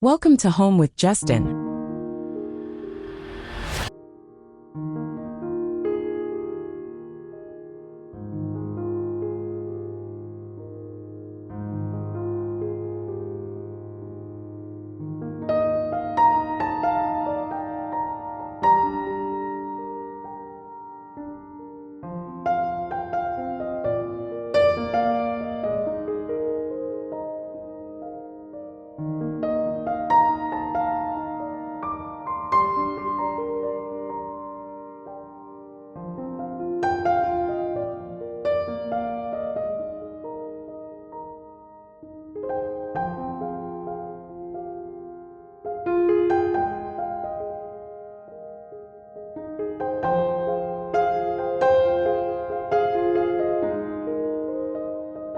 Welcome to Home with Justin.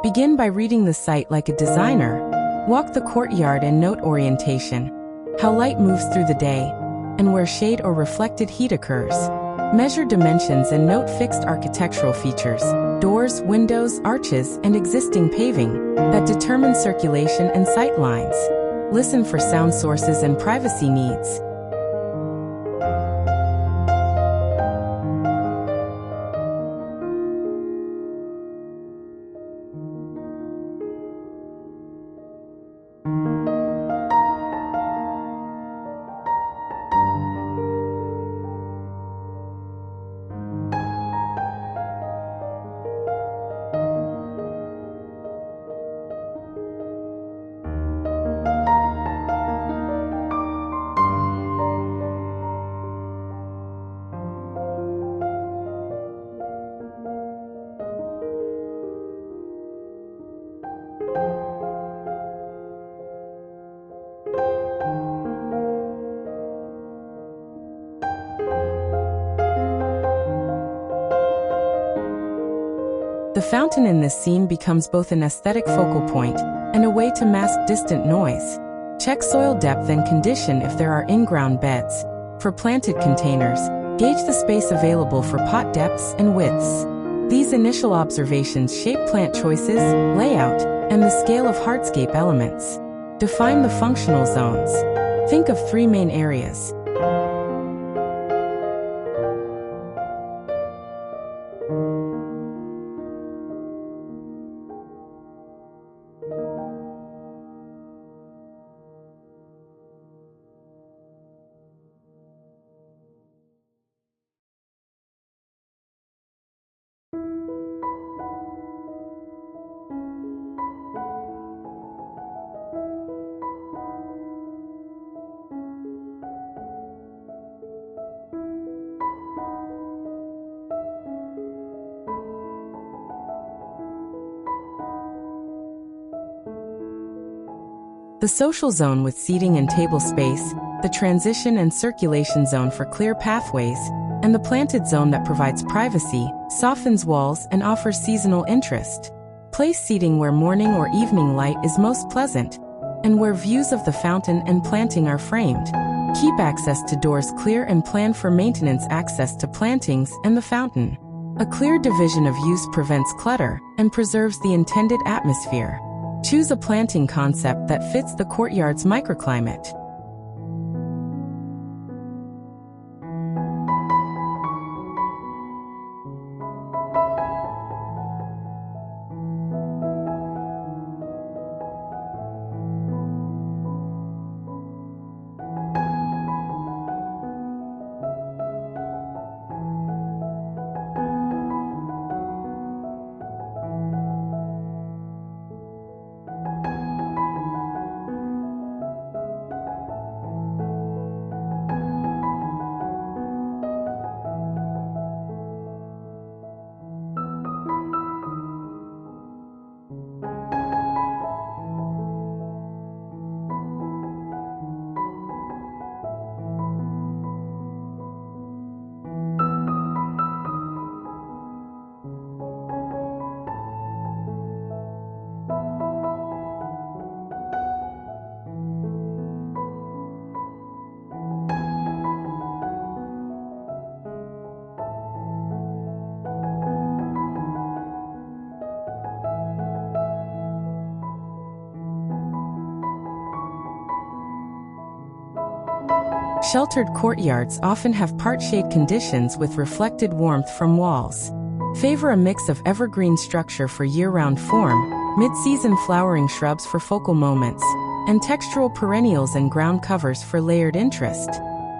Begin by reading the site like a designer. Walk the courtyard and note orientation, how light moves through the day, and where shade or reflected heat occurs. Measure dimensions and note fixed architectural features, doors, windows, arches, and existing paving that determine circulation and sight lines. Listen for sound sources and privacy needs. The fountain in this scene becomes both an aesthetic focal point and a way to mask distant noise. Check soil depth and condition if there are in-ground beds. For planted containers, gauge the space available for pot depths and widths. These initial observations shape plant choices, layout, and the scale of hardscape elements. Define the functional zones. Think of three main areas. The social zone with seating and table space, the transition and circulation zone for clear pathways, and the planted zone that provides privacy, softens walls, and offers seasonal interest. Place seating where morning or evening light is most pleasant, and where views of the fountain and planting are framed. Keep access to doors clear and plan for maintenance access to plantings and the fountain. A clear division of use prevents clutter and preserves the intended atmosphere. Choose a planting concept that fits the courtyard's microclimate. Sheltered courtyards often have part-shade conditions with reflected warmth from walls. Favor a mix of evergreen structure for year-round form, mid-season flowering shrubs for focal moments, and textural perennials and ground covers for layered interest.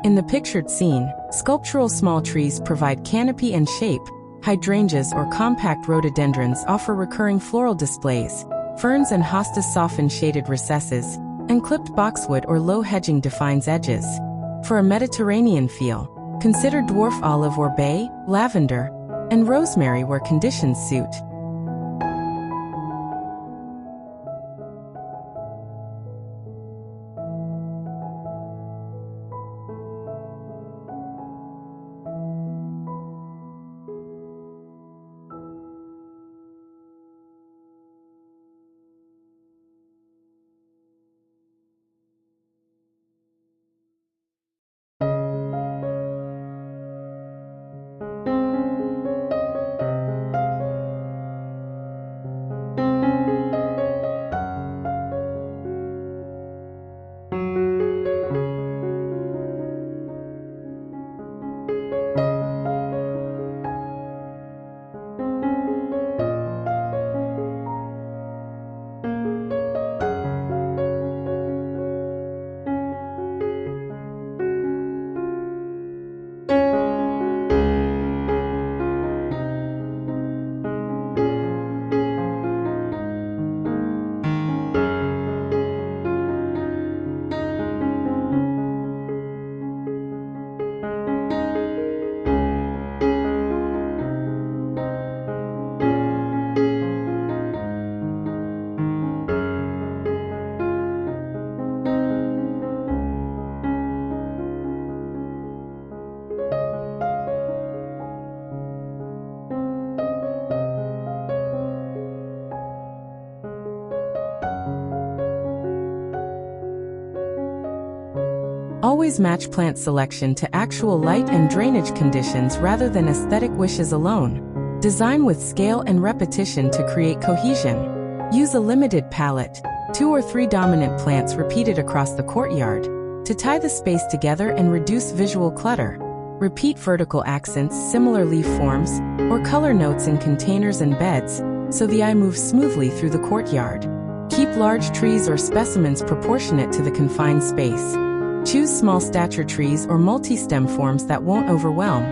In the pictured scene, sculptural small trees provide canopy and shape, hydrangeas or compact rhododendrons offer recurring floral displays, ferns and hostas soften shaded recesses, and clipped boxwood or low hedging defines edges. For a Mediterranean feel, consider dwarf olive or bay, lavender, and rosemary where conditions suit. Always match plant selection to actual light and drainage conditions rather than aesthetic wishes alone. Design with scale and repetition to create cohesion. Use a limited palette, 2 or 3 dominant plants repeated across the courtyard, to tie the space together and reduce visual clutter. Repeat vertical accents, similar leaf forms, or color notes in containers and beds, so the eye moves smoothly through the courtyard. Keep large trees or specimens proportionate to the confined space. Choose small stature trees or multi-stem forms that won't overwhelm.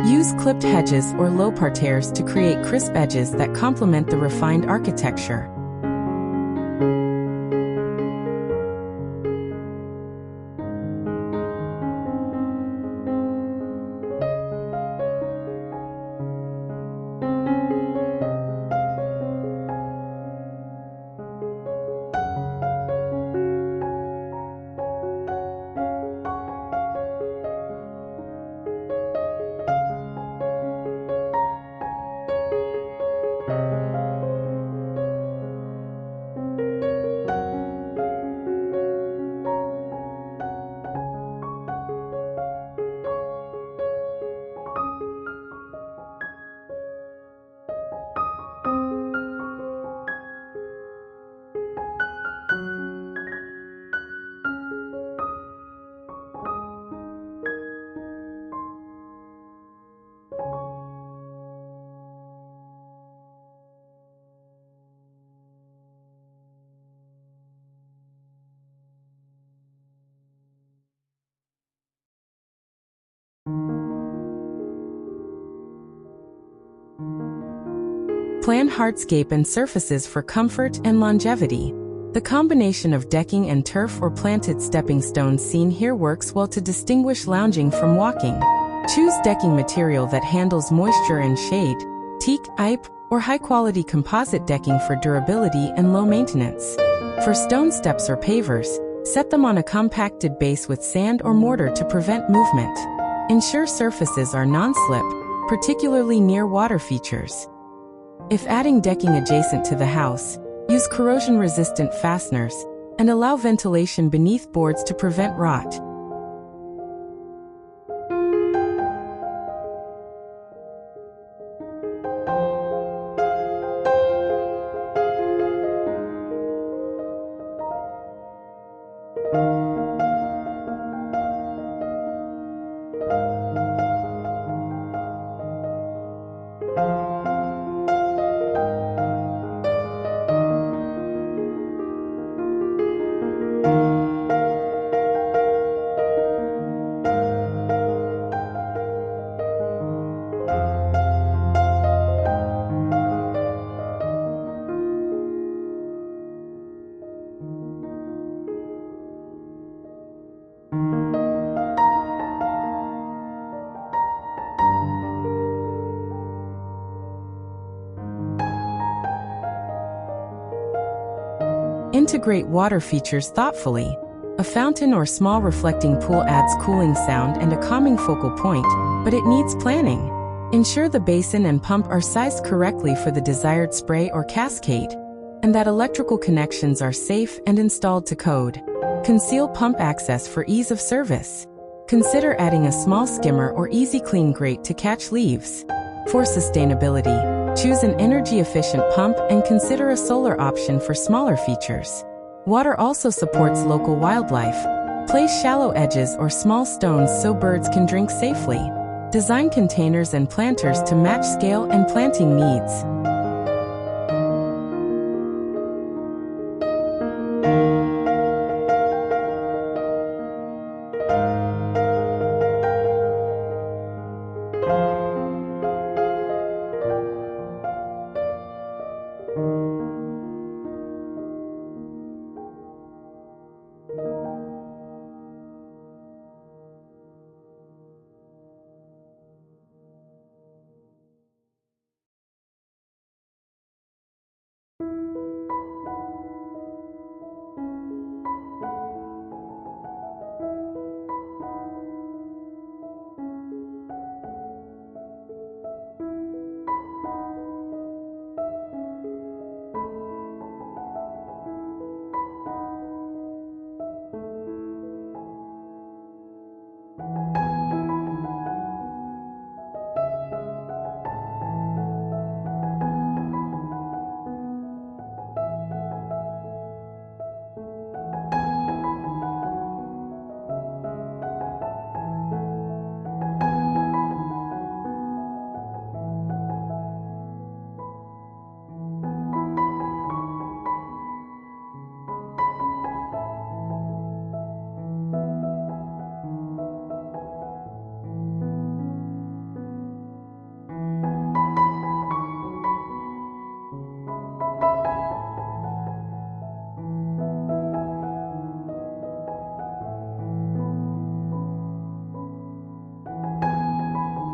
Use clipped hedges or low parterres to create crisp edges that complement the refined architecture. Plan hardscape and surfaces for comfort and longevity. The combination of decking and turf or planted stepping stones seen here works well to distinguish lounging from walking. Choose decking material that handles moisture and shade, teak, ipe, or high-quality composite decking for durability and low maintenance. For stone steps or pavers, set them on a compacted base with sand or mortar to prevent movement. Ensure surfaces are non-slip, particularly near water features. If adding decking adjacent to the house, use corrosion-resistant fasteners and allow ventilation beneath boards to prevent rot. Integrate water features thoughtfully. A fountain or small reflecting pool adds cooling sound and a calming focal point, but it needs planning. Ensure the basin and pump are sized correctly for the desired spray or cascade, and that electrical connections are safe and installed to code. Conceal pump access for ease of service. Consider adding a small skimmer or easy clean grate to catch leaves. For sustainability, choose an energy-efficient pump and consider a solar option for smaller features. Water also supports local wildlife. Place shallow edges or small stones so birds can drink safely. Design containers and planters to match scale and planting needs.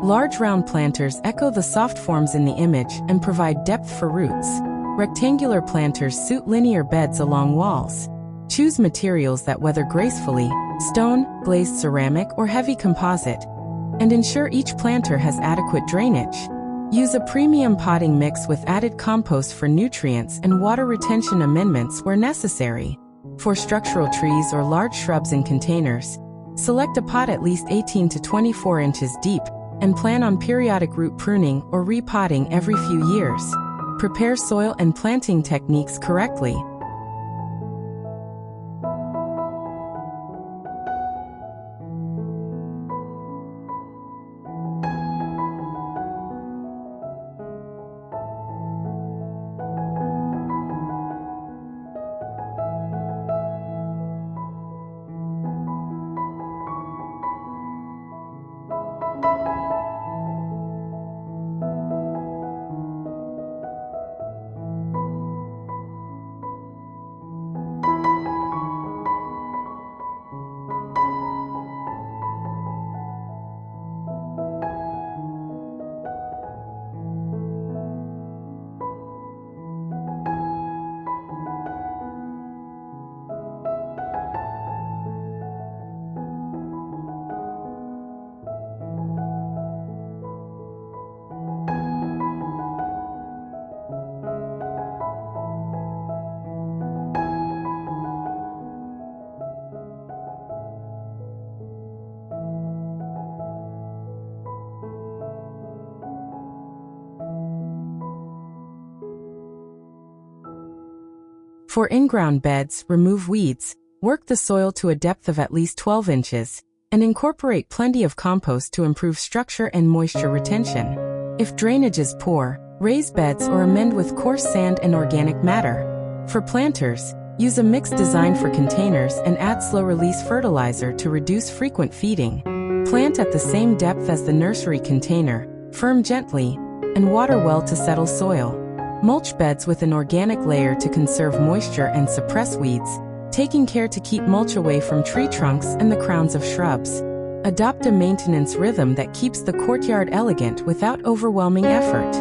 Large round planters echo the soft forms in the image and provide depth for roots. Rectangular planters suit linear beds along walls. Choose materials that weather gracefully: stone, glazed ceramic, or heavy composite. And ensure each planter has adequate drainage. Use a premium potting mix with added compost for nutrients and water retention amendments where necessary. For structural trees or large shrubs in containers, select a pot at least 18 to 24 inches deep, and plan on periodic root pruning or repotting every few years. Prepare soil and planting techniques correctly. For in-ground beds, remove weeds, work the soil to a depth of at least 12 inches, and incorporate plenty of compost to improve structure and moisture retention. If drainage is poor, raise beds or amend with coarse sand and organic matter. For planters, use a mix designed for containers and add slow-release fertilizer to reduce frequent feeding. Plant at the same depth as the nursery container, firm gently, and water well to settle soil. Mulch beds with an organic layer to conserve moisture and suppress weeds, taking care to keep mulch away from tree trunks and the crowns of shrubs. Adopt a maintenance rhythm that keeps the courtyard elegant without overwhelming effort.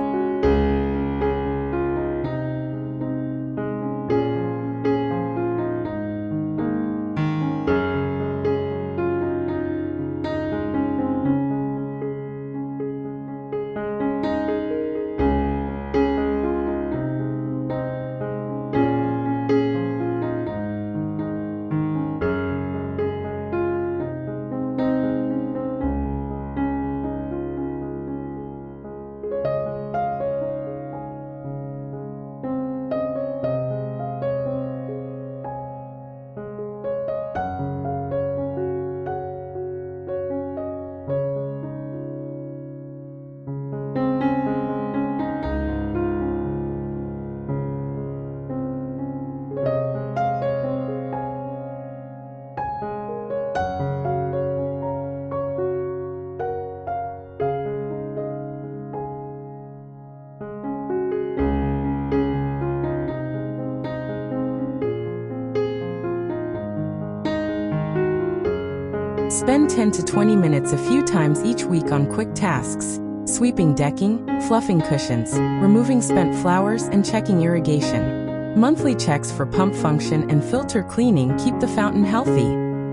Spend 10 to 20 minutes a few times each week on quick tasks: sweeping decking, fluffing cushions, removing spent flowers, and checking irrigation. Monthly checks for pump function and filter cleaning keep the fountain healthy.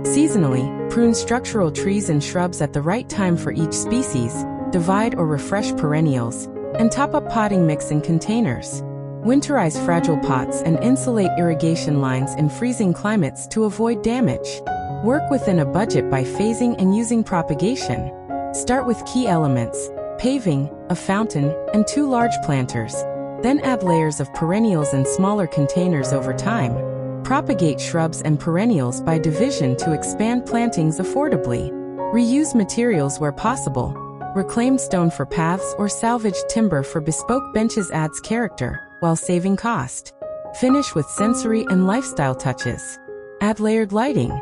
Seasonally, prune structural trees and shrubs at the right time for each species, divide or refresh perennials, and top up potting mix in containers. Winterize fragile pots and insulate irrigation lines in freezing climates to avoid damage. Work within a budget by phasing and using propagation. Start with key elements: paving, a fountain, and 2 large planters. Then add layers of perennials in smaller containers over time. Propagate shrubs and perennials by division to expand plantings affordably. Reuse materials where possible. Reclaimed stone for paths or salvaged timber for bespoke benches adds character, while saving cost. Finish with sensory and lifestyle touches. Add layered lighting.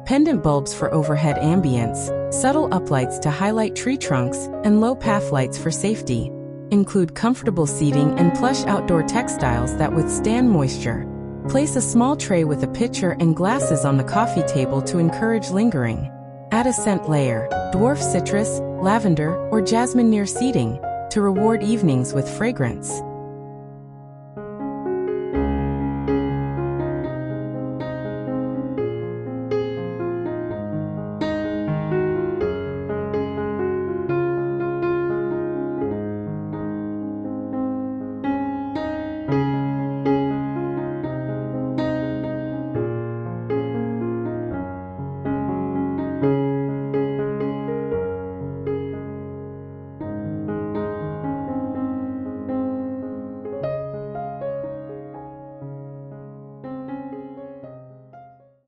Pendant bulbs for overhead ambience, subtle uplights to highlight tree trunks, and low path lights for safety. Include comfortable seating and plush outdoor textiles that withstand moisture. Place a small tray with a pitcher and glasses on the coffee table to encourage lingering. Add a scent layer, dwarf citrus, lavender, or jasmine near seating, to reward evenings with fragrance.